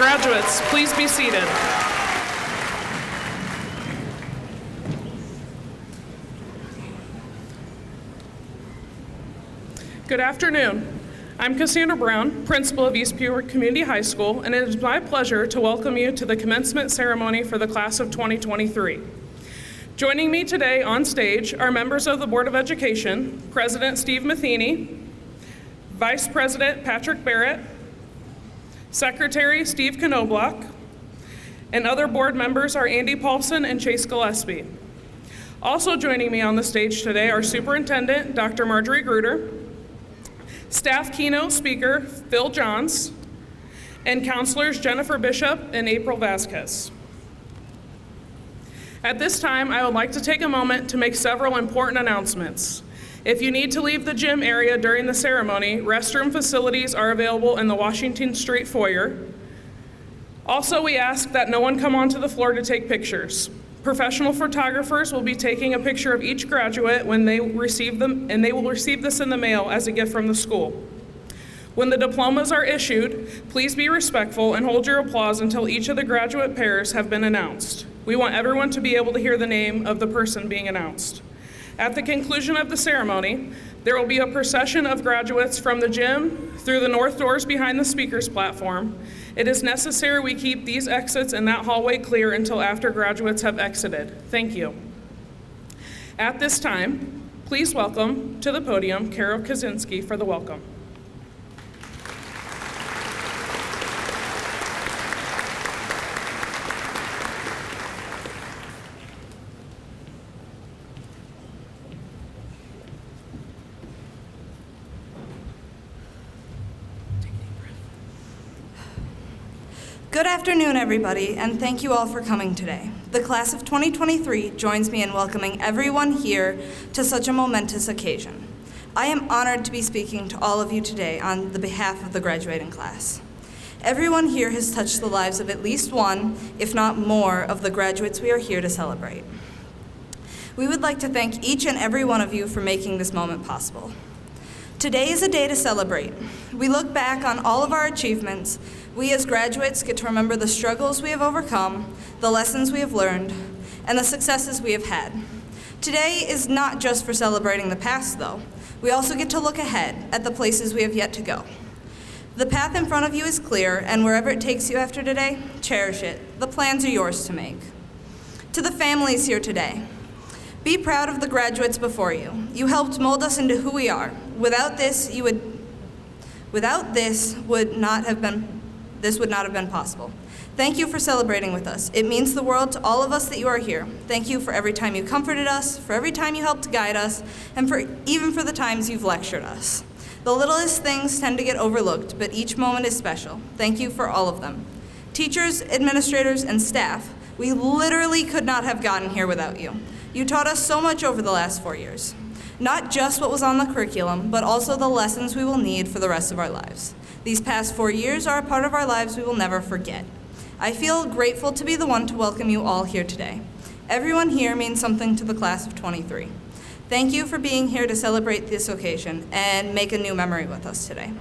Graduates, please be seated. Good afternoon. I'm Cassandra Brown, principal of East Peoria Community High School, and it is my pleasure to welcome you to the commencement ceremony for the class of 2023. Joining me today on stage are members of the Board of Education, President Steve Matheny, Vice President Patrick Barrett, Secretary Steve Knobloch, and other board members are Andy Paulson and Chase Gillespie. Also joining me on the stage today are Superintendent Dr. Marjorie Gruder, Staff Keynote Speaker Phil Johns, and Counselors Jennifer Bishop and April Vasquez. At this time, I would like to take a moment to make several important announcements. If you need to leave the gym area during the ceremony, restroom facilities are available in the Washington Street foyer. Also, we ask that no one come onto the floor to take pictures. Professional photographers will be taking a picture of each graduate when they receive them, and they will receive this in the mail as a gift from the school. When the diplomas are issued, please be respectful and hold your applause until each of the graduate pairs have been announced. We want everyone to be able to hear the name of the person being announced. At the conclusion of the ceremony, there will be a procession of graduates from the gym through the north doors behind the speaker's platform. It is necessary we keep these exits and that hallway clear until after graduates have exited. Thank you. At this time, please welcome to the podium Carol Kaczynski for the welcome. Good afternoon, everybody, and thank you all for coming today. The class of 2023 joins me in welcoming everyone here to such a momentous occasion. I am honored to be speaking to all of you today on the behalf of the graduating class. Everyone here has touched the lives of at least one, if not more, of the graduates we are here to celebrate. We would like to thank each and every one of you for making this moment possible. Today is a day to celebrate. We look back on all of our achievements. We as graduates get to remember the struggles we have overcome, the lessons we have learned, and the successes we have had. Today is not just for celebrating the past, though. We also get to look ahead at the places we have yet to go. The path in front of you is clear, and wherever it takes you after today, cherish it. The plans are yours to make. To the families here today, be proud of the graduates before you. You helped mold us into who we are. Without this would not have been possible. Thank you for celebrating with us. It means the world to all of us that you are here. Thank you for every time you comforted us, for every time you helped guide us, and even for the times you've lectured us. The littlest things tend to get overlooked, but each moment is special. Thank you for all of them. Teachers, administrators, and staff, we literally could not have gotten here without you. You taught us so much over the last 4 years. Not just what was on the curriculum, but also the lessons we will need for the rest of our lives. These past 4 years are a part of our lives we will never forget. I feel grateful to be the one to welcome you all here today. Everyone here means something to the class of 23. Thank you for being here to celebrate this occasion and make a new memory with us today.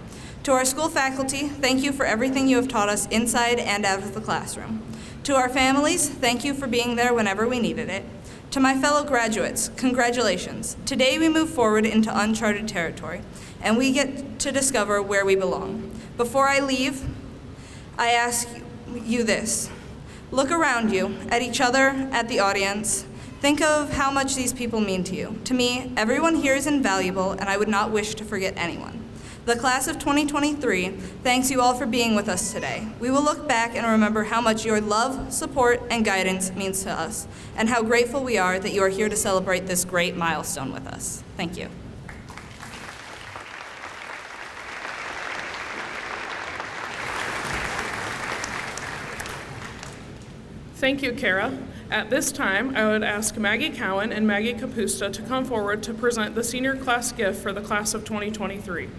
To our school faculty, thank you for everything you have taught us inside and out of the classroom. To our families, thank you for being there whenever we needed it. To my fellow graduates, congratulations. Today we move forward into uncharted territory, and we get to discover where we belong. Before I leave, I ask you this. Look around you, at each other, at the audience. Think of how much these people mean to you. To me, everyone here is invaluable, and I would not wish to forget anyone. The class of 2023 thanks you all for being with us today. We will look back and remember how much your love, support, and guidance means to us, and how grateful we are that you are here to celebrate this great milestone with us. Thank you. Thank you, Kara. At this time, I would ask Maggie Cowan and Maggie Capusta to come forward to present the senior class gift for the class of 2023.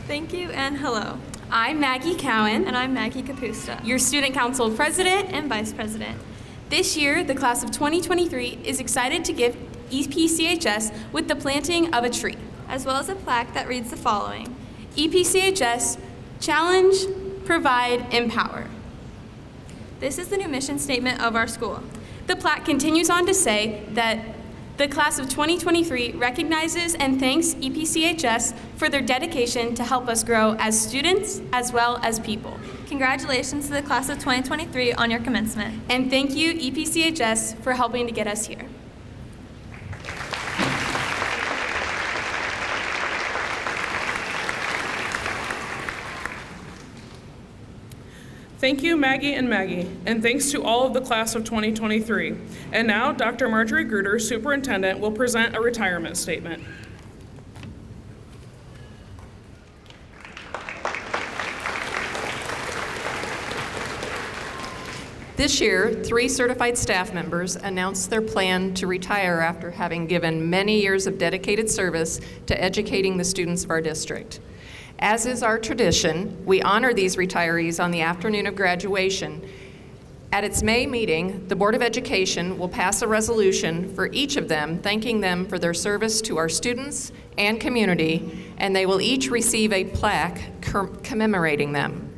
Thank you and hello. I'm Maggie Cowan, And I'm Maggie Capusta, your Student Council President. and Vice President. This year, the class of 2023 is excited to gift EPCHS with the planting of a tree. As well as a plaque that reads the following. EPCHS, challenge, provide, empower. This is the new mission statement of our school. The plaque continues on to say that the class of 2023 recognizes and thanks EPCHS for their dedication to help us grow as students as well as people. Congratulations to the class of 2023 on your commencement. And thank you, EPCHS, for helping to get us here. Thank you, Maggie and Maggie, and thanks to all of the class of 2023. And now, Dr. Marjorie Gruder, Superintendent, will present a retirement statement. This year, 3 certified staff members announced their plan to retire after having given many years of dedicated service to educating the students of our district. As is our tradition, we honor these retirees on the afternoon of graduation. At its May meeting, the Board of Education will pass a resolution for each of them, thanking them for their service to our students and community, and they will each receive a plaque commemorating them.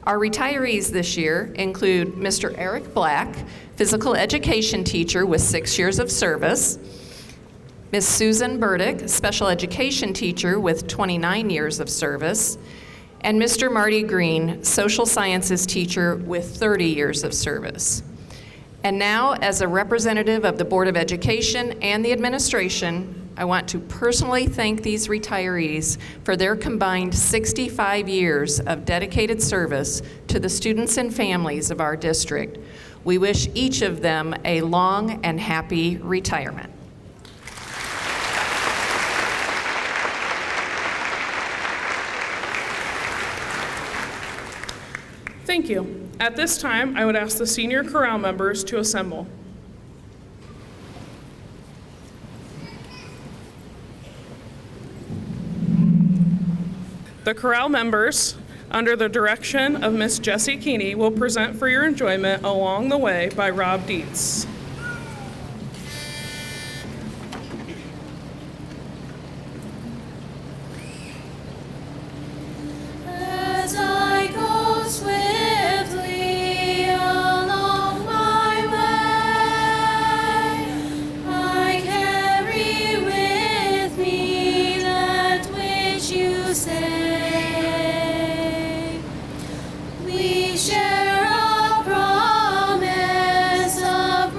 Our retirees this year include Mr. Eric Black, physical education teacher with 6 years of service, Ms. Susan Burdick, special education teacher with 29 years of service, and Mr. Marty Green, social sciences teacher with 30 years of service. And now, as a representative of the Board of Education and the administration, I want to personally thank these retirees for their combined 65 years of dedicated service to the students and families of our district. We wish each of them a long and happy retirement. Thank you. At this time, I would ask the senior chorale members to assemble. The chorale members, under the direction of Miss Jessie Keeney, will present for your enjoyment Along the Way by Rob Dietz. As I go swiftly along my way, I carry with me that which you say. We share a promise of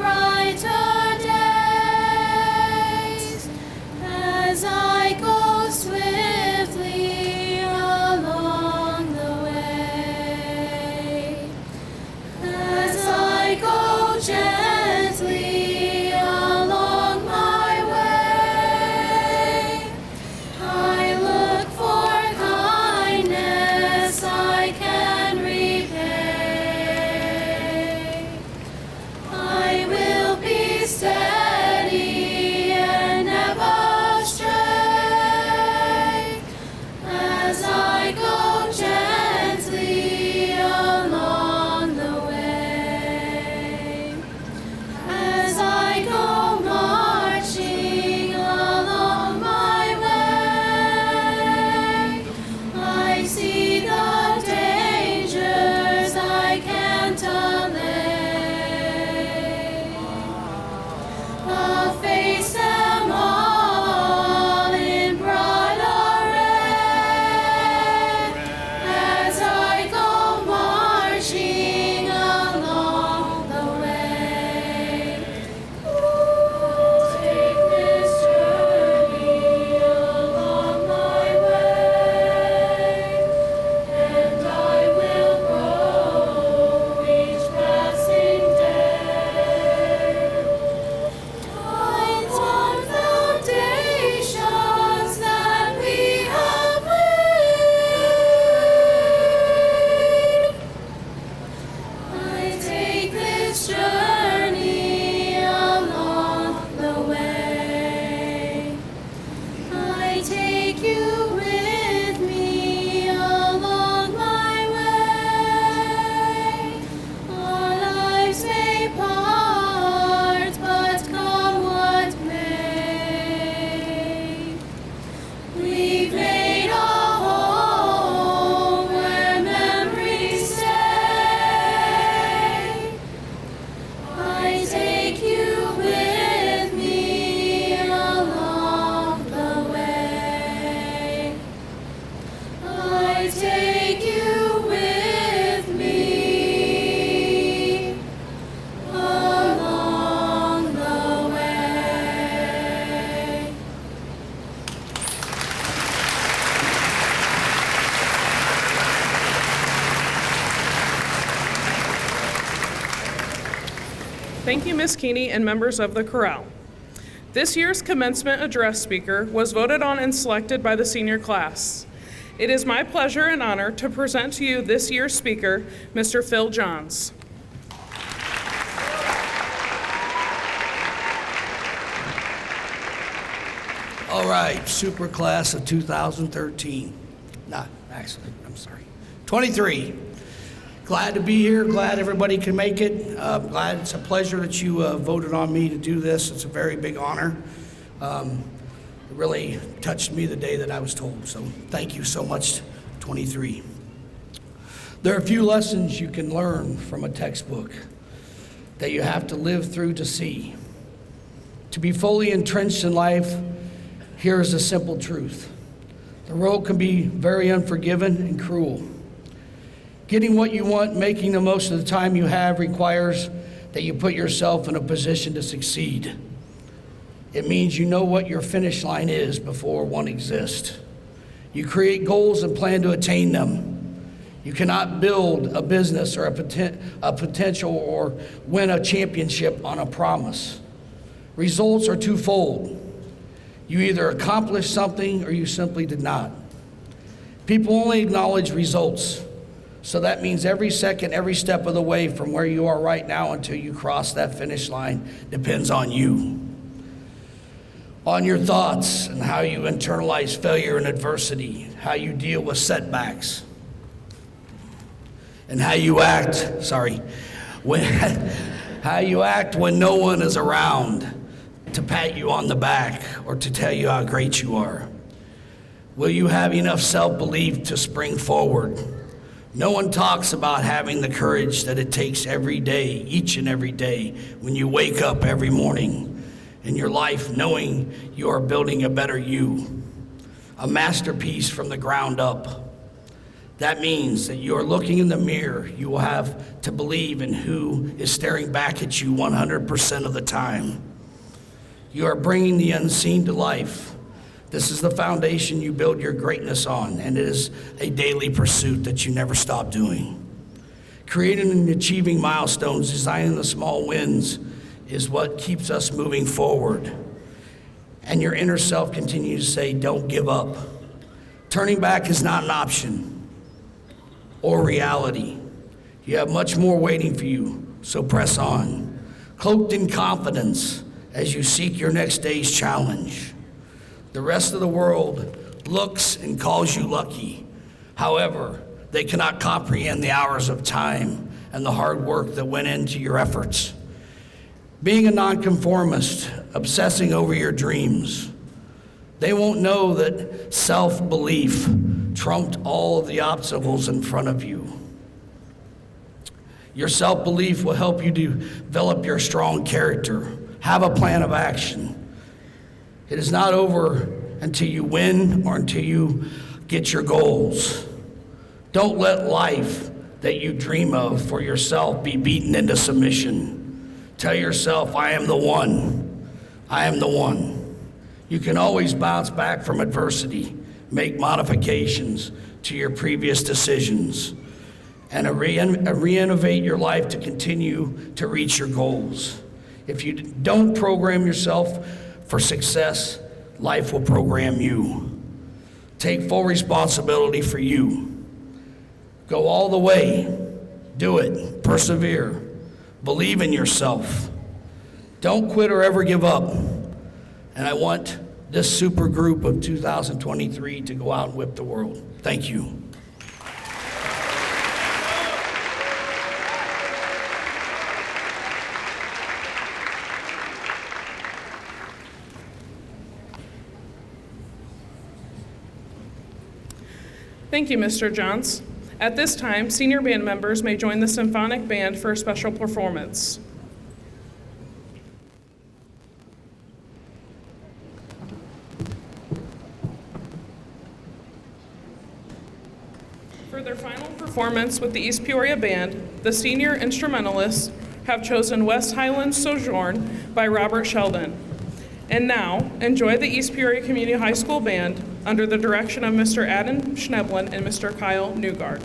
Thank you, Ms. Keeney and members of the chorale. This year's commencement address speaker was voted on and selected by the senior class. It is my pleasure and honor to present to you this year's speaker, Mr. Phil Johns. All right, super class of 2013. Not actually, I'm sorry. 23. Glad to be here. Glad everybody can make it. Glad it's a pleasure that you voted on me to do this. It's a very big honor. It really touched me the day that I was told. So thank you so much, 23. There are a few lessons you can learn from a textbook that you have to live through to see. To be fully entrenched in life, here is a simple truth. The road can be very unforgiving and cruel. Getting what you want, making the most of the time you have, requires that you put yourself in a position to succeed. It means you know what your finish line is before one exists. You create goals and plan to attain them. You cannot build a business or a potential or win a championship on a promise. Results are twofold. You either accomplished something or you simply did not. People only acknowledge results. So that means every second, every step of the way from where you are right now until you cross that finish line depends on you. On your thoughts and how you internalize failure and adversity, how you deal with setbacks, and how you act when no one is around to pat you on the back or to tell you how great you are. Will you have enough self-belief to spring forward? No one talks about having the courage that it takes every day, each and every day, when you wake up every morning in your life knowing you are building a better you, a masterpiece from the ground up. That means that you are looking in the mirror. You will have to believe in who is staring back at you 100% of the time. You are bringing the unseen to life. This is the foundation you build your greatness on, and it is a daily pursuit that you never stop doing. Creating and achieving milestones, designing the small wins is what keeps us moving forward. And your inner self continues to say, don't give up. Turning back is not an option or reality. You have much more waiting for you, so press on. Cloaked in confidence as you seek your next day's challenge. The rest of the world looks and calls you lucky. However, they cannot comprehend the hours of time and the hard work that went into your efforts. Being a nonconformist, obsessing over your dreams, they won't know that self-belief trumped all of the obstacles in front of you. Your self-belief will help you develop your strong character. Have a plan of action. It is not over until you win or until you get your goals. Don't let life that you dream of for yourself be beaten into submission. Tell yourself, I am the one. I am the one. You can always bounce back from adversity, make modifications to your previous decisions, and reinnovate your life to continue to reach your goals. If you don't program yourself for success, life will program you. Take full responsibility for you. Go all the way. Do it. Persevere. Believe in yourself. Don't quit or ever give up. And I want this super group of 2023 to go out and whip the world. Thank you. Thank you, Mr. Johns. At this time, senior band members may join the symphonic band for a special performance. For their final performance with the East Peoria Band, the senior instrumentalists have chosen West Highlands Sojourn by Robert Sheldon. And now, enjoy the East Peoria Community High School Band under the direction of Mr. Adam Schneblin and Mr. Kyle Newgard.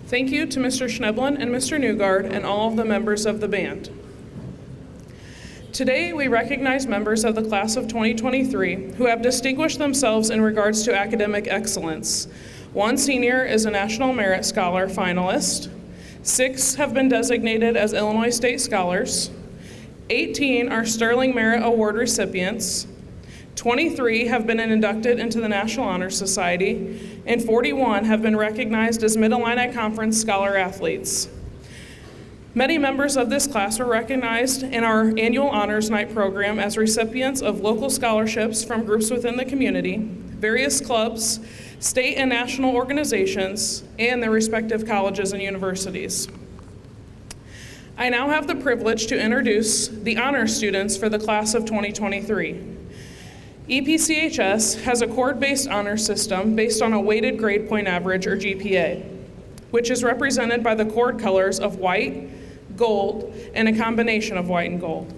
Thank you to Mr. Schneblin and Mr. Newgard and all of the members of the band. Today, we recognize members of the class of 2023 who have distinguished themselves in regards to academic excellence. One senior is a National Merit Scholar finalist. 6 have been designated as Illinois State Scholars. 18 are Sterling Merit Award recipients. 23 have been inducted into the National Honor Society, and 41 have been recognized as Mid-Illini Conference Scholar Athletes. Many members of this class were recognized in our annual Honors Night program as recipients of local scholarships from groups within the community, various clubs, state and national organizations, and their respective colleges and universities. I now have the privilege to introduce the honor students for the class of 2023. EPCHS has a chord-based honor system based on a weighted grade point average, or GPA, which is represented by the chord colors of white, gold, and a combination of white and gold.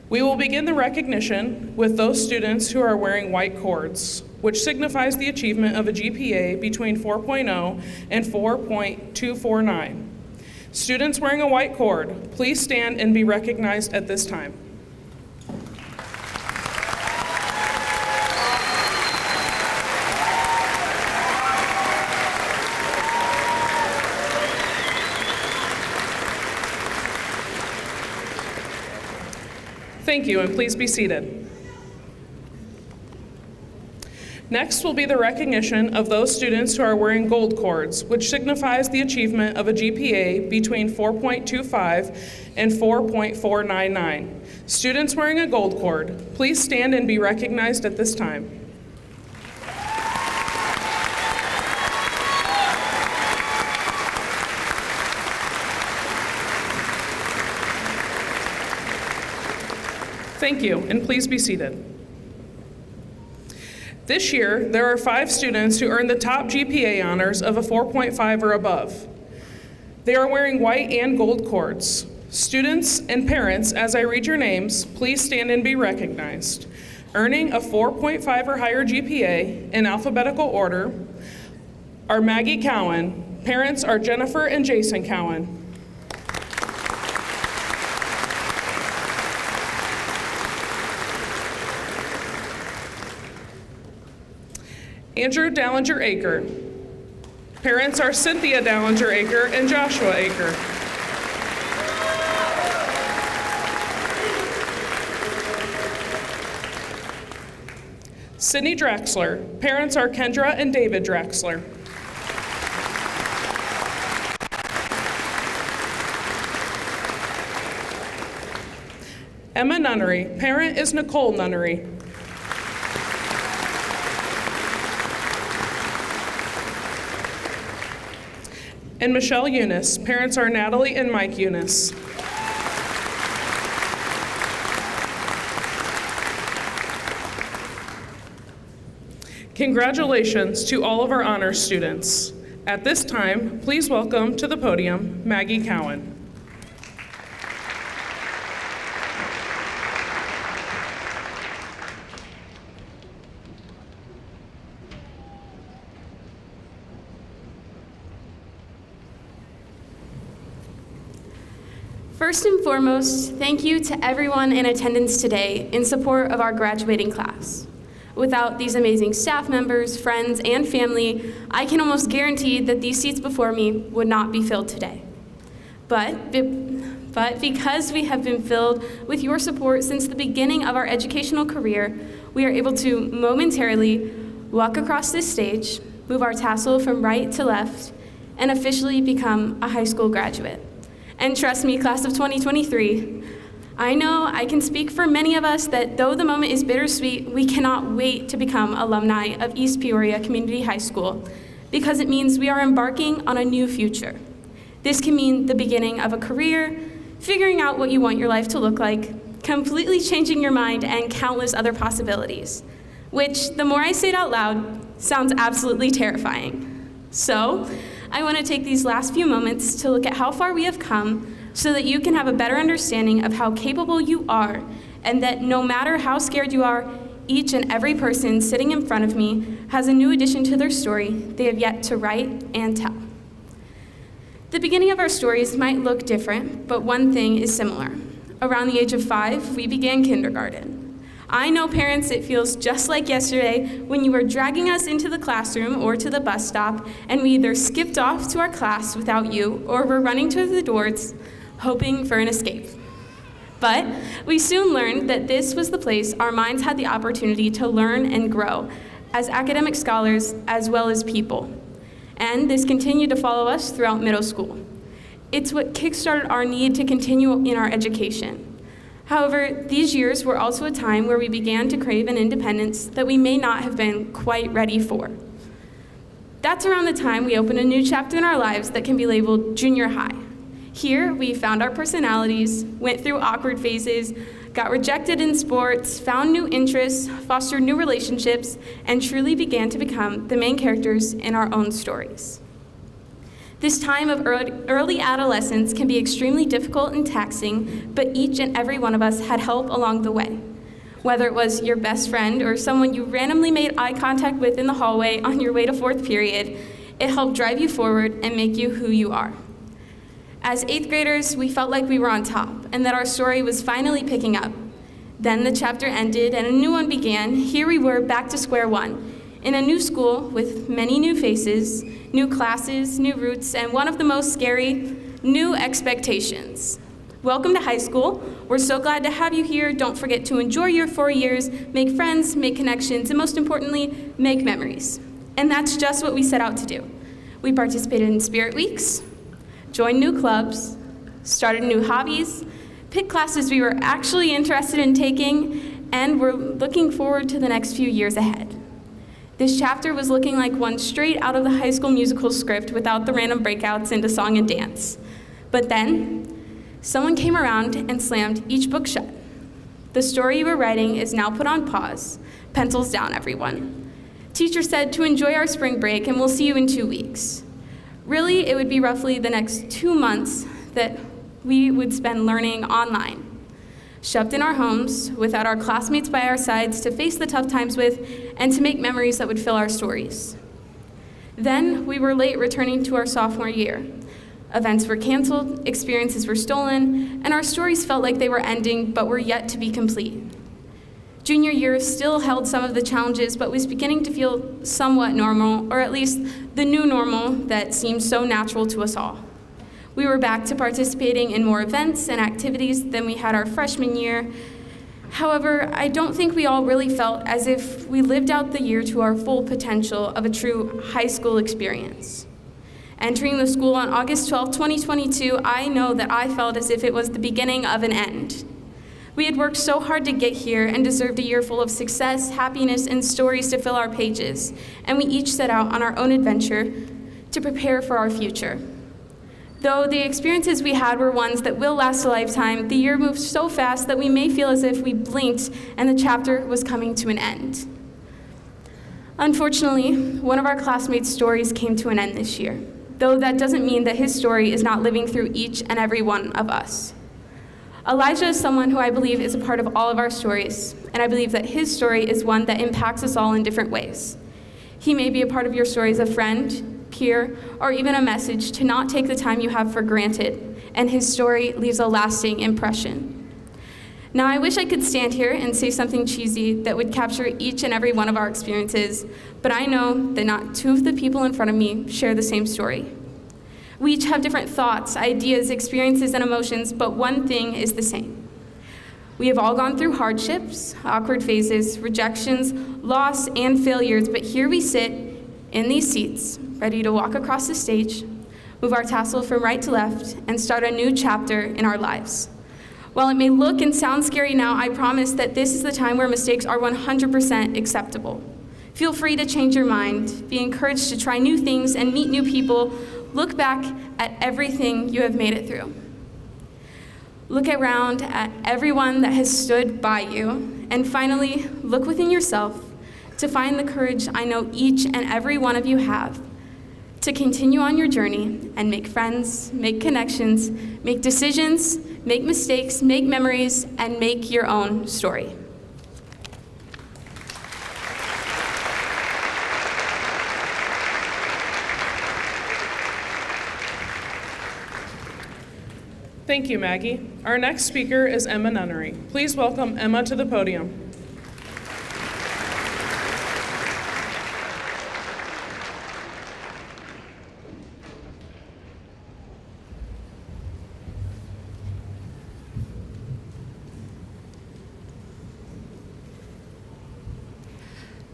We will begin the recognition with those students who are wearing white cords, which signifies the achievement of a GPA between 4.0 and 4.249. Students wearing a white cord, please stand and be recognized at this time. Thank you, and please be seated. Next will be the recognition of those students who are wearing gold cords, which signifies the achievement of a GPA between 4.25 and 4.499. Students wearing a gold cord, please stand and be recognized at this time. Thank you, and please be seated. This year, there are 5 students who earned the top GPA honors of a 4.5 or above. They are wearing white and gold cords. Students and parents, as I read your names, please stand and be recognized. Earning a 4.5 or higher GPA in alphabetical order are Maggie Cowan. Parents are Jennifer and Jason Cowan. Andrew Dallinger-Aker. Parents are Cynthia Dallinger-Aker and Joshua Aker. Sydney Draxler. Parents are Kendra and David Draxler. Emma Nunnery. Parent is Nicole Nunnery. And Michelle Eunice. Parents are Natalie and Mike Eunice. Congratulations to all of our honors students. At this time, please welcome to the podium Maggie Cowan. First and foremost, thank you to everyone in attendance today in support of our graduating class. Without these amazing staff members, friends, and family, I can almost guarantee that these seats before me would not be filled today. But because we have been filled with your support since the beginning of our educational career, we are able to momentarily walk across this stage, move our tassel from right to left, and officially become a high school graduate. And trust me, class of 2023, I know I can speak for many of us that though the moment is bittersweet, we cannot wait to become alumni of East Peoria Community High School because it means we are embarking on a new future. This can mean the beginning of a career, figuring out what you want your life to look like, completely changing your mind, and countless other possibilities, which, the more I say it out loud, sounds absolutely terrifying. So, I want to take these last few moments to look at how far we have come so that you can have a better understanding of how capable you are, and that no matter how scared you are, each and every person sitting in front of me has a new addition to their story they have yet to write and tell. The beginning of our stories might look different, but one thing is similar. Around the age of 5, we began kindergarten. I know, parents, it feels just like yesterday when you were dragging us into the classroom or to the bus stop, and we either skipped off to our class without you or were running to the doors, hoping for an escape. But we soon learned that this was the place our minds had the opportunity to learn and grow as academic scholars as well as people. And this continued to follow us throughout middle school. It's what kickstarted our need to continue in our education. However, these years were also a time where we began to crave an independence that we may not have been quite ready for. That's around the time we opened a new chapter in our lives that can be labeled junior high. Here, we found our personalities, went through awkward phases, got rejected in sports, found new interests, fostered new relationships, and truly began to become the main characters in our own stories. This time of early adolescence can be extremely difficult and taxing, but each and every one of us had help along the way. Whether it was your best friend or someone you randomly made eye contact with in the hallway on your way to fourth period, it helped drive you forward and make you who you are. As 8th graders, we felt like we were on top and that our story was finally picking up. Then the chapter ended and a new one began. Here we were back to square one, in a new school with many new faces, new classes, new routes, and one of the most scary, new expectations. Welcome to high school. We're so glad to have you here. Don't forget to enjoy your 4 years, make friends, make connections, and most importantly, make memories. And that's just what we set out to do. We participated in Spirit Weeks, joined new clubs, started new hobbies, picked classes we were actually interested in taking, and we're looking forward to the next few years ahead. This chapter was looking like one straight out of the High School Musical script without the random breakouts into song and dance. But then, someone came around and slammed each book shut. The story you were writing is now put on pause. Pencils down, everyone. Teacher said to enjoy our spring break and we'll see you in 2 weeks. Really, it would be roughly the next 2 months that we would spend learning online, shoved in our homes, without our classmates by our sides to face the tough times with and to make memories that would fill our stories. Then we were late returning to our sophomore year. Events were canceled, experiences were stolen, and our stories felt like they were ending but were yet to be complete. Junior year still held some of the challenges but was beginning to feel somewhat normal, or at least the new normal that seemed so natural to us all. We were back to participating in more events and activities than we had our freshman year. However, I don't think we all really felt as if we lived out the year to our full potential of a true high school experience. Entering the school on August 12, 2022, I know that I felt as if it was the beginning of an end. We had worked so hard to get here and deserved a year full of success, happiness, and stories to fill our pages, and we each set out on our own adventure to prepare for our future. Though the experiences we had were ones that will last a lifetime, the year moved so fast that we may feel as if we blinked and the chapter was coming to an end. Unfortunately, one of our classmates' stories came to an end this year, though that doesn't mean that his story is not living through each and every one of us. Elijah is someone who I believe is a part of all of our stories, and I believe that his story is one that impacts us all in different ways. He may be a part of your story as a friend, peer, or even a message to not take the time you have for granted, and his story leaves a lasting impression. Now, I wish I could stand here and say something cheesy that would capture each and every one of our experiences, but I know that not two of the people in front of me share the same story. We each have different thoughts, ideas, experiences, and emotions, but one thing is the same. We have all gone through hardships, awkward phases, rejections, loss, and failures, but here we sit in these seats, ready to walk across the stage, move our tassel from right to left, and start a new chapter in our lives. While it may look and sound scary now, I promise that this is the time where mistakes are 100% acceptable. Feel free to change your mind, be encouraged to try new things and meet new people. Look back at everything you have made it through. Look around at everyone that has stood by you, and finally, look within yourself to find the courage I know each and every one of you have to continue on your journey and make friends, make connections, make decisions, make mistakes, make memories, and make your own story. Thank you, Maggie. Our next speaker is Emma Nunnery. Please welcome Emma to the podium.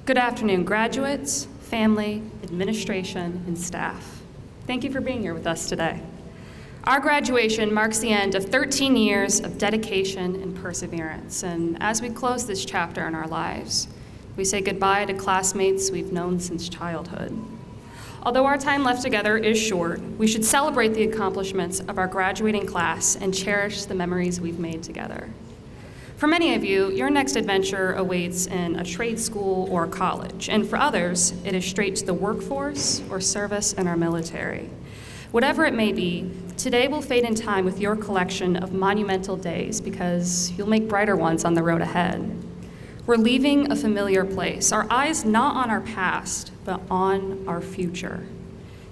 Good afternoon, graduates, family, administration, and staff. Thank you for being here with us today. Our graduation marks the end of 13 years of dedication and perseverance, and as we close this chapter in our lives, we say goodbye to classmates we've known since childhood. Although our time left together is short, we should celebrate the accomplishments of our graduating class and cherish the memories we've made together. For many of you, your next adventure awaits in a trade school or college, and for others, it is straight to the workforce or service in our military. Whatever it may be, today will fade in time with your collection of monumental days because you'll make brighter ones on the road ahead. We're leaving a familiar place, our eyes not on our past, but on our future.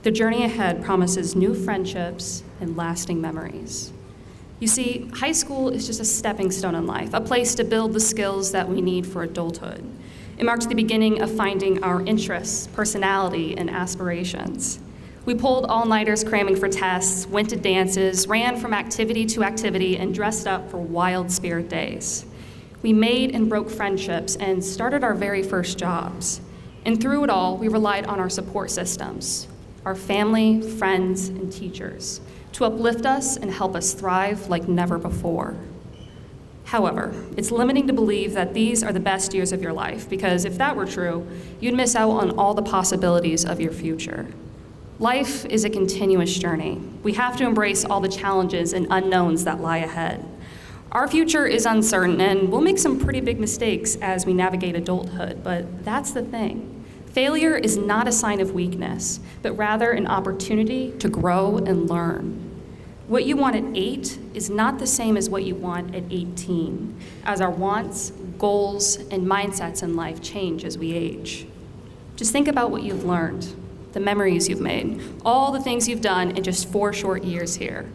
The journey ahead promises new friendships and lasting memories. You see, high school is just a stepping stone in life, a place to build the skills that we need for adulthood. It marks the beginning of finding our interests, personality, and aspirations. We pulled all-nighters cramming for tests, went to dances, ran from activity to activity, and dressed up for wild spirit days. We made and broke friendships and started our very first jobs. And through it all, we relied on our support systems, our family, friends, and teachers, to uplift us and help us thrive like never before. However, it's limiting to believe that these are the best years of your life, because if that were true, you'd miss out on all the possibilities of your future. Life is a continuous journey. We have to embrace all the challenges and unknowns that lie ahead. Our future is uncertain, and we'll make some pretty big mistakes as we navigate adulthood, but that's the thing. Failure is not a sign of weakness, but rather an opportunity to grow and learn. What you want at 8 is not the same as what you want at 18, as our wants, goals, and mindsets in life change as we age. Just think about what you've learned, the memories you've made, all the things you've done in just 4 short years here.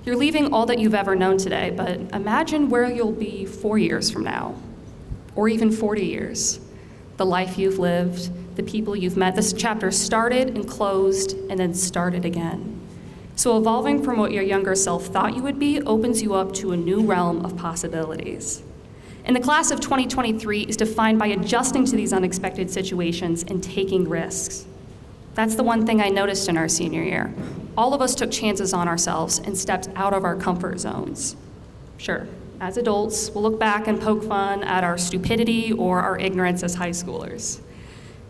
You're leaving all that you've ever known today, but imagine where you'll be 4 years from now, or even 40 years. The life you've lived, the people you've met. This chapter started and closed and then started again. So evolving from what your younger self thought you would be opens you up to a new realm of possibilities. And the class of 2023 is defined by adjusting to these unexpected situations and taking risks. That's the one thing I noticed in our senior year. All of us took chances on ourselves and stepped out of our comfort zones. Sure, as adults, we'll look back and poke fun at our stupidity or our ignorance as high schoolers.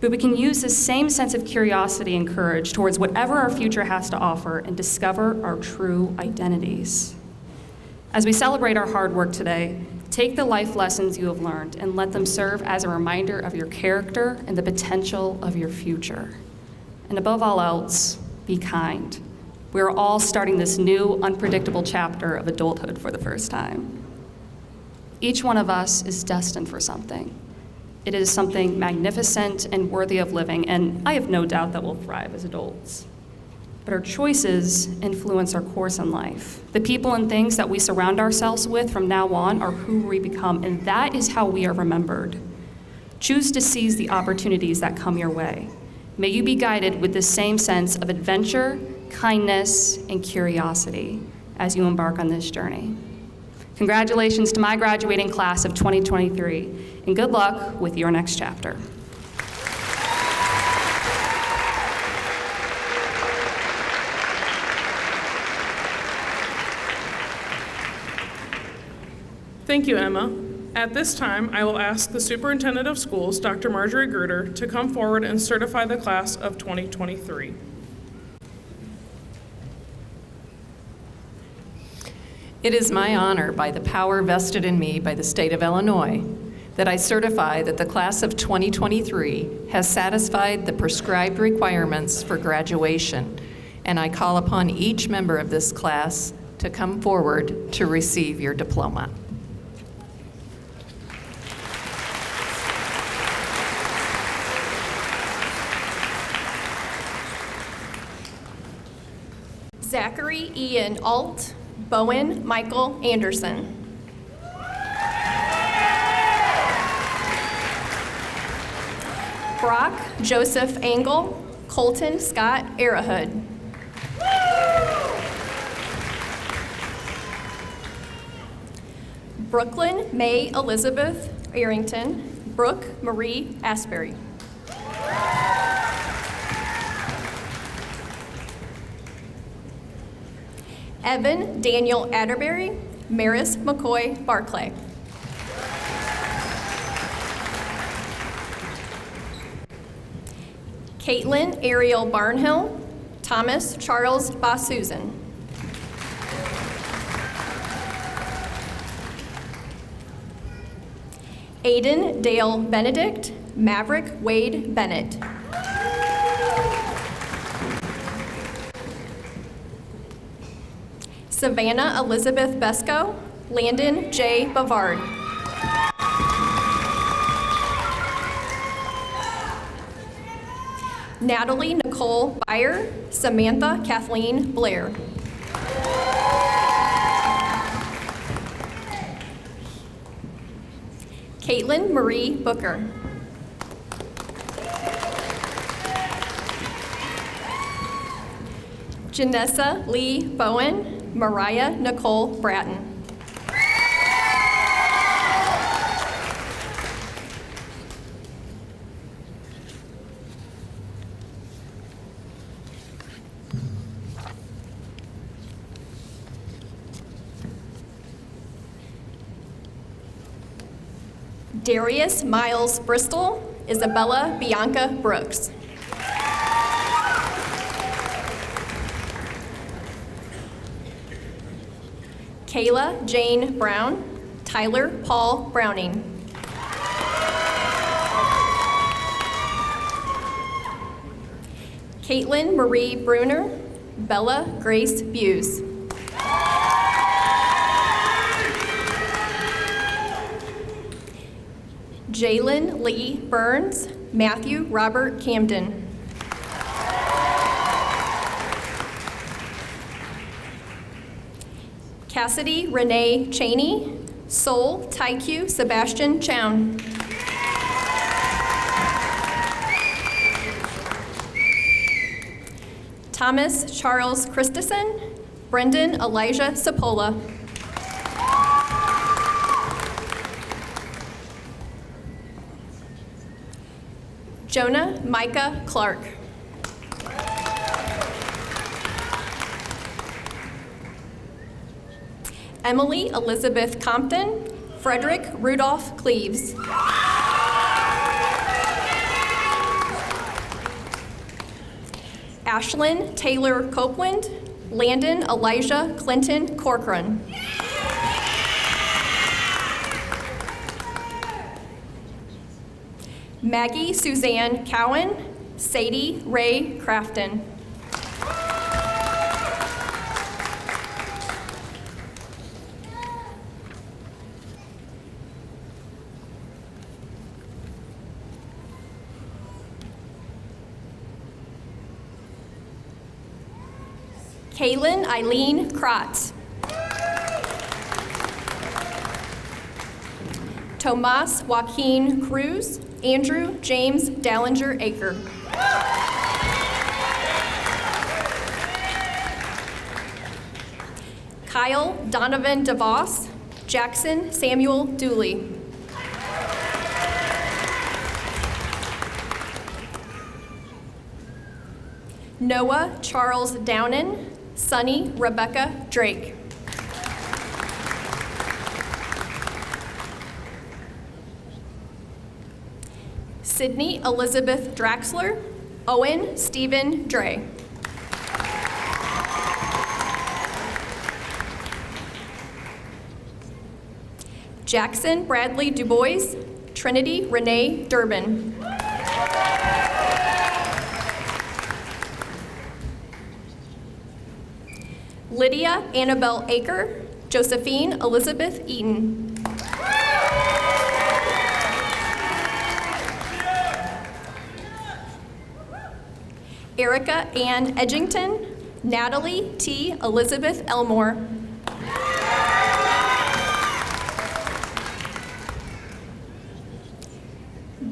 But we can use this same sense of curiosity and courage towards whatever our future has to offer and discover our true identities. As we celebrate our hard work today, take the life lessons you have learned and let them serve as a reminder of your character and the potential of your future. And above all else, be kind. We're all starting this new, unpredictable chapter of adulthood for the first time. Each one of us is destined for something. It is something magnificent and worthy of living, and I have no doubt that we'll thrive as adults. But our choices influence our course in life. The people and things that we surround ourselves with from now on are who we become, and that is how we are remembered. Choose to seize the opportunities that come your way. May you be guided with the same sense of adventure, kindness, and curiosity as you embark on this journey. Congratulations to my graduating class of 2023, and good luck with your next chapter. Thank you, Emma. At this time, I will ask the Superintendent of Schools, Dr. Marjorie Gruder, to come forward and certify the class of 2023. It is my honor, by the power vested in me by the state of Illinois, that I certify that the class of 2023 has satisfied the prescribed requirements for graduation, and I call upon each member of this class to come forward to receive your diploma. Zachary Ian Alt, Bowen Michael Anderson. Brock Joseph Angle, Colton Scott Arahood. Brooklyn May Elizabeth Arrington, Brooke Marie Asbury. Evan Daniel Atterbury, Maris McCoy Barclay. Caitlin Ariel Barnhill, Thomas Charles Basusan. Aiden Dale Benedict, Maverick Wade Bennett. Savannah Elizabeth Besco, Landon J. Bavard. Natalie Nicole Byer, Samantha Kathleen Blair. Caitlin Marie Booker. Janessa Lee Bowen, Mariah Nicole Bratton. Darius Miles Bristol, Isabella Bianca Brooks. Kayla Jane Brown, Tyler Paul Browning. Caitlin Marie Bruner, Bella Grace Buse. Jalen Lee Burns, Matthew Robert Camden. Cassidy Renee Cheney, Sol Taiku Sebastian Chown. Thomas Charles Christensen, Brendan Elijah Sapola. Jonah Micah Clark. Emily Elizabeth Compton, Frederick Rudolph Cleaves. Ashlyn Taylor Copeland, Landon Elijah Clinton Corcoran. Maggie Suzanne Cowan, Sadie Ray Crafton. Kaylin Eileen Kratz. Tomas Joaquin Cruz, Andrew James Dallinger Aker. Kyle Donovan DeVos, Jackson Samuel Dooley. Noah Charles Downen, Sunny Rebecca Drake. Sydney Elizabeth Draxler, Owen Stephen Dre. Jackson Bradley DuBois, Trinity Renee Durbin. Lydia Annabelle Aker, Josephine Elizabeth Eaton. Erica Ann Edgington, Natalie T. Elizabeth Elmore.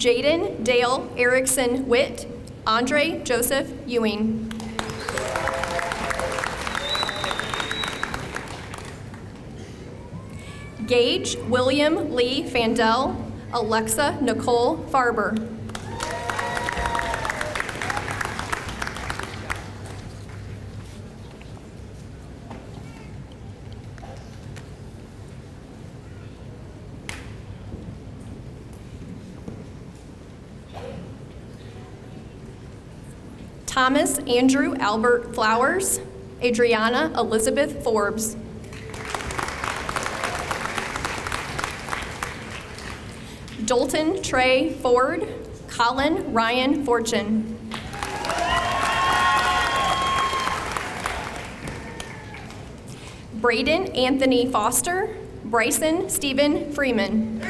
Jaden Dale Erickson Witt, Andre Joseph Ewing. Gage William Lee Fandel, Alexa Nicole Farber. Thomas Andrew Albert Flowers, Adriana Elizabeth Forbes. Dalton Trey Ford, Colin Ryan Fortune. Braden Anthony Foster, Bryson Stephen Freeman.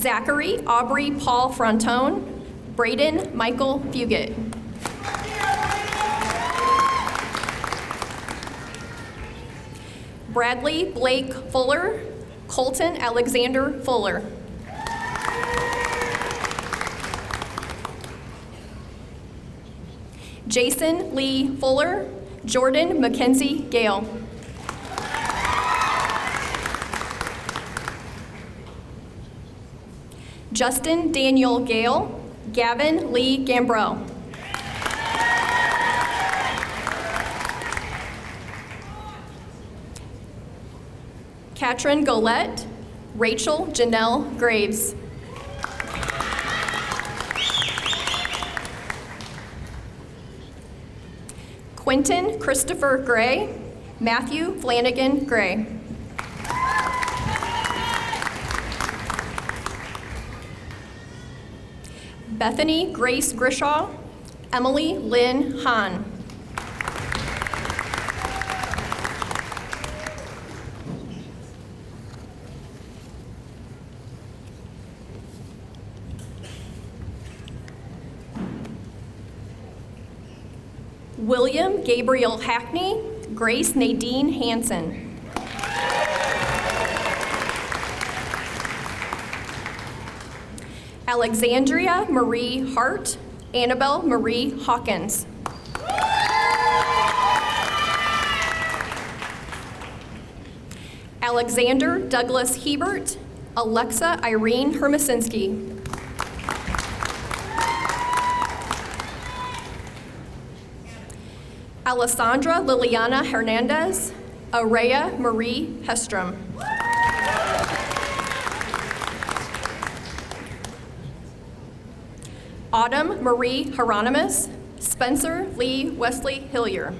Zachary Aubrey Paul Frontone, Braden Michael Fugit. Bradley Blake Fuller, Colton Alexander Fuller. Jason Lee Fuller, Jordan Mackenzie Gale. Justin Daniel Gale, Gavin Lee Gambrell. Katrin Golette, Rachel Janelle Graves. Quentin Christopher Gray, Matthew Flanagan Gray. Bethany Grace Grishaw, Emily Lynn Hahn. William Gabriel Hackney, Grace Nadine Hansen. Alexandria Marie Hart, Annabelle Marie Hawkins. Alexander Douglas Hebert, Alexa Irene Hermasinski. Alessandra Liliana Hernandez, Araya Marie Hestrom. Autumn Marie Hieronymus, Spencer Lee Wesley Hillier.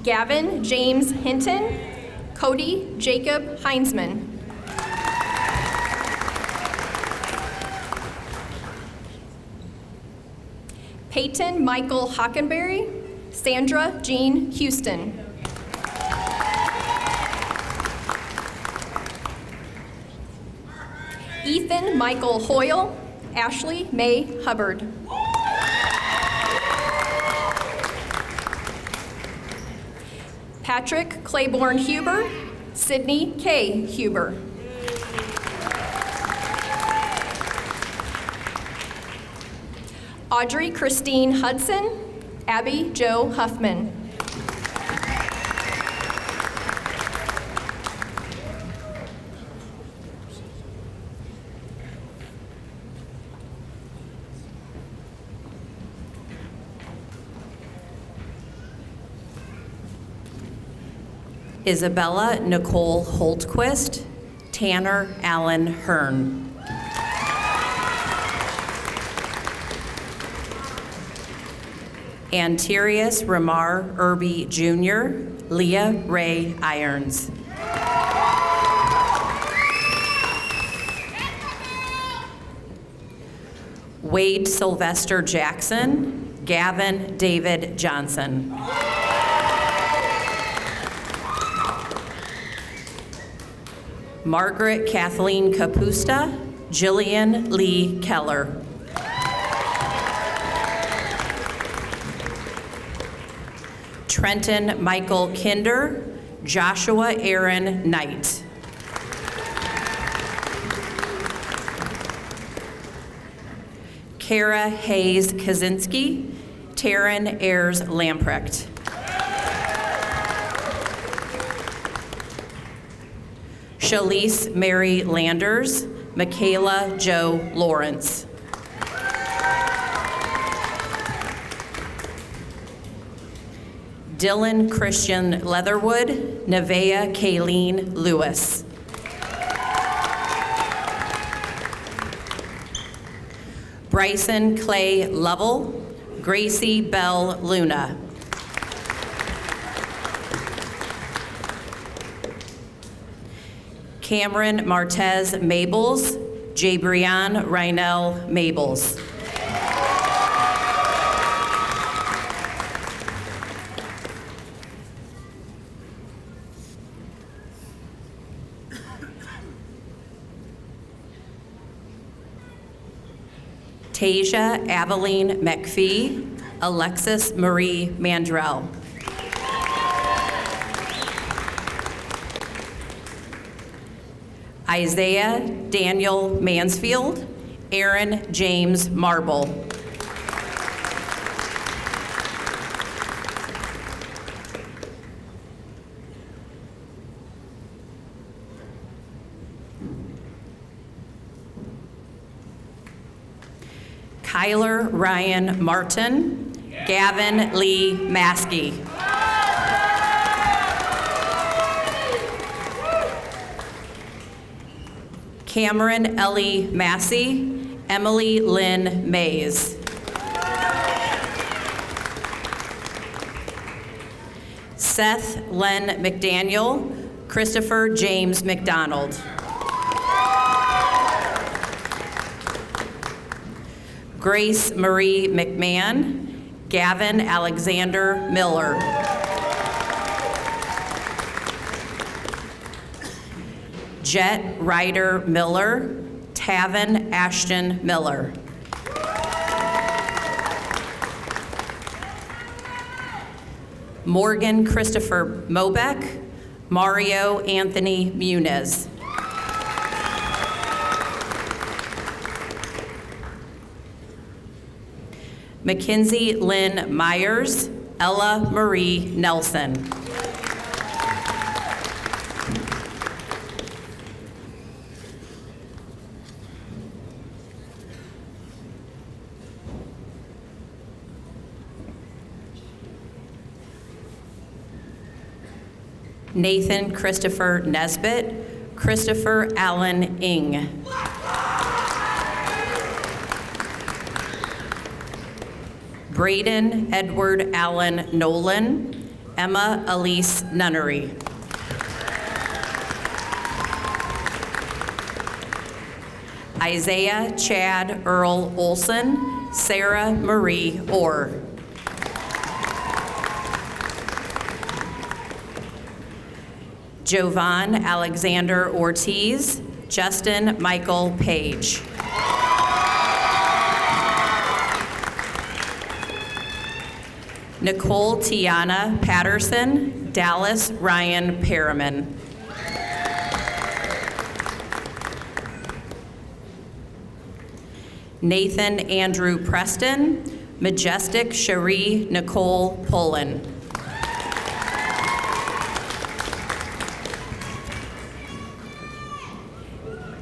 Gavin James Hinton, Cody Jacob Heinzman. Peyton Michael Hockenberry, Sandra Jean Houston. Ethan Michael Hoyle, Ashley May Hubbard. Patrick Claiborne Huber, Sydney K. Huber. Audrey Christine Hudson, Abby Jo Huffman. Isabella Nicole Holtquist, Tanner Allen Hearn. Antirius Ramar Irby Jr., Leah Ray Irons. Wade Sylvester Jackson, Gavin David Johnson. Margaret Kathleen Capusta, Jillian Lee Keller. Trenton Michael Kinder, Joshua Aaron Knight. Kara Hayes Kaczynski, Taryn Ayers Lamprecht. Shalise Mary Landers, Michaela Joe Lawrence. Dylan Christian Leatherwood, Nevaeh Kayleen Lewis. Bryson Clay Lovell, Gracie Bell Luna. Cameron Martez Mabels, Jabrian Rynell Mabels. Tasia Aveline McPhee, Alexis Marie Mandrell. Isaiah Daniel Mansfield, Aaron James Marble. Kyler Ryan Martin, Gavin Lee Maskey. Cameron Ellie Massey, Emily Lynn Mays. Seth Len McDaniel, Christopher James McDonald. Grace Marie McMahon, Gavin Alexander Miller. Jet Ryder Miller, Tavin Ashton Miller. Morgan Christopher Mobeck, Mario Anthony Muniz. Mackenzie Lynn Myers, Ella Marie Nelson. Nathan Christopher Nesbitt, Christopher Allen Ing. Braden Edward Allen Nolan, Emma Elise Nunnery. Isaiah Chad Earl Olson, Sarah Marie Orr. Jovan Alexander Ortiz, Justin Michael Page. Nicole Tiana Patterson, Dallas Ryan Perriman. Nathan Andrew Preston, Majestic Cherie Nicole Pullen.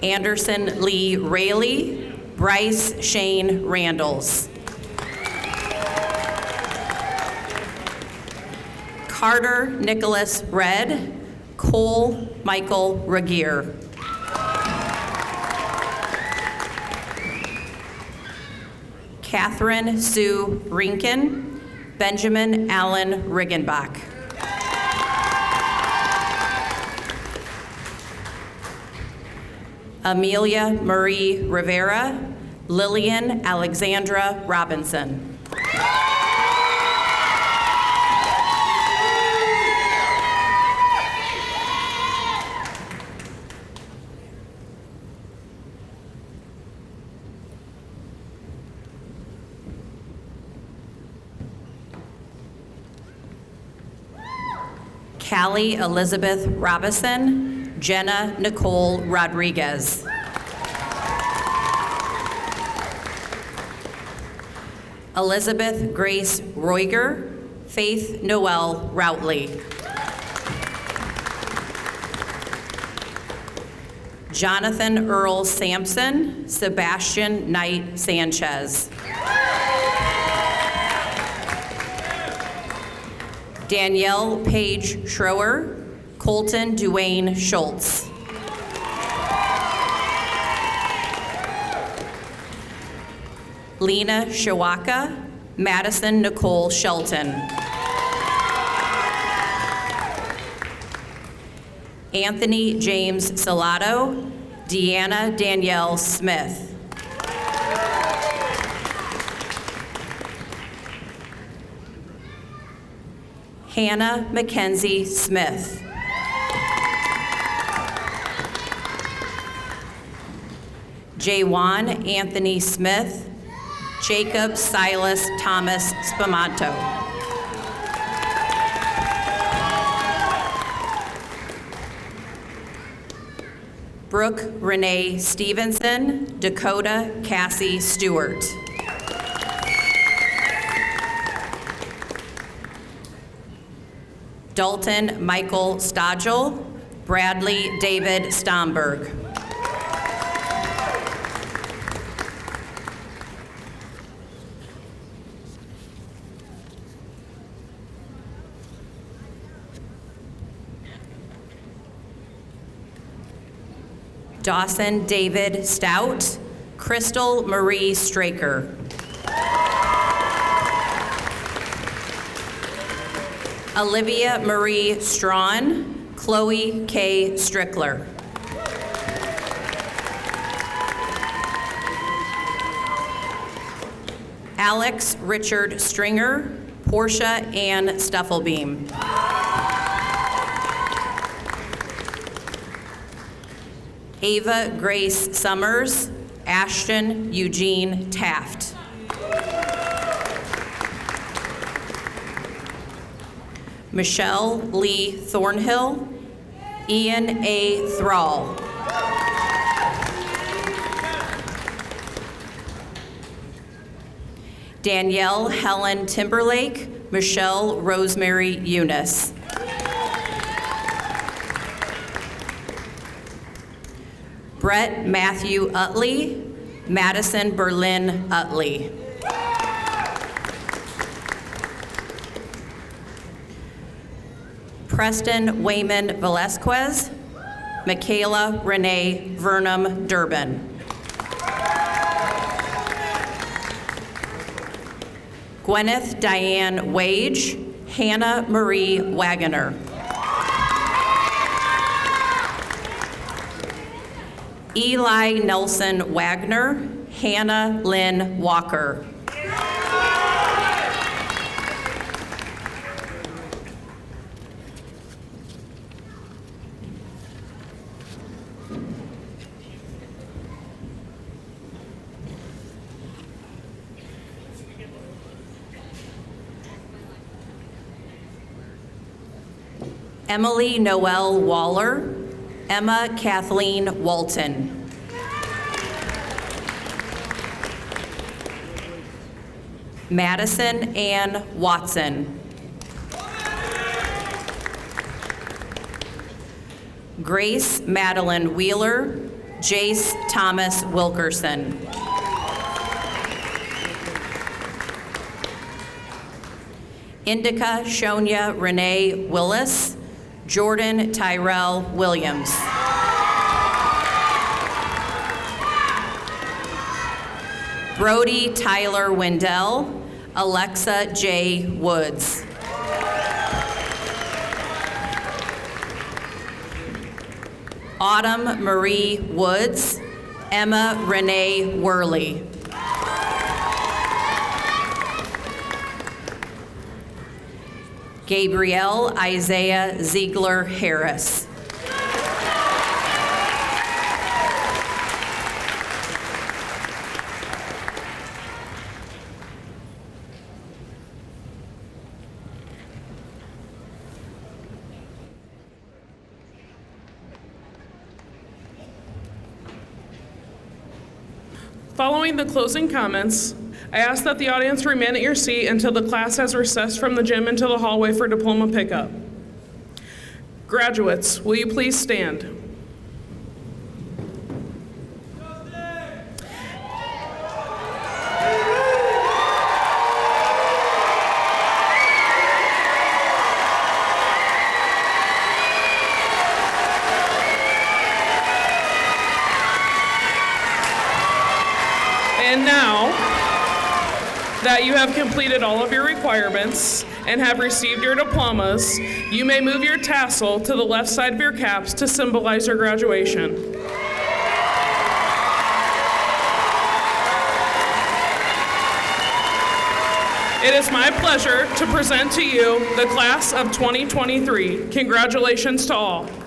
Anderson Lee Rayleigh, Bryce Shane Randalls. Carter Nicholas Red, Cole Michael Regier. Catherine Sue Rinkin, Benjamin Allen Riggenbach. Amelia Marie Rivera, Lillian Alexandra Robinson. Allie Elizabeth Robison, Jenna Nicole Rodriguez. Elizabeth Grace Roiger, Faith Noel Routley. Jonathan Earl Sampson, Sebastian Knight Sanchez. Danielle Page Schroer, Colton Duane Schultz. Lena Shawaka, Madison Nicole Shelton. Anthony James Salato, Deanna Danielle Smith. Hannah Mackenzie Smith. Jaywan Anthony Smith, Jacob Silas Thomas Spamanto. Brooke Renee Stevenson, Dakota Cassie Stewart. Dalton Michael Stodgel, Bradley David Stomberg. Dawson David Stout, Crystal Marie Straker. Olivia Marie Strawn, Chloe K. Strickler. Alex Richard Stringer, Portia Ann Stuffelbeam. Ava Grace Summers, Ashton Eugene Taft. Michelle Lee Thornhill, Ian A. Thrall. Danielle Helen Timberlake, Michelle Rosemary Eunice. Brett Matthew Utley, Madison Berlin Utley. Preston Wayman Velasquez, Michaela Renee Vernum Durbin. Gwyneth Diane Wage, Hannah Marie Wagoner. Eli Nelson Wagner, Hannah Lynn Walker. Emily Noel Waller, Emma Kathleen Walton. Madison Ann Watson. Grace Madeline Wheeler, Jace Thomas Wilkerson. Indica Shonya Renee Willis, Jordan Tyrell Williams. Brody Tyler Wendell, Alexa J. Woods. Autumn Marie Woods, Emma Renee Worley. Gabrielle Isaiah Ziegler Harris. Following the closing comments, I ask that the audience remain at your seat until the class has recessed from the gym into the hallway for diploma pickup. Graduates, will you please stand? And now that you have completed all of your requirements and have received your diplomas, you may move your tassel to the left side of your caps to symbolize your graduation. It is my pleasure to present to you the class of 2023. Congratulations to all.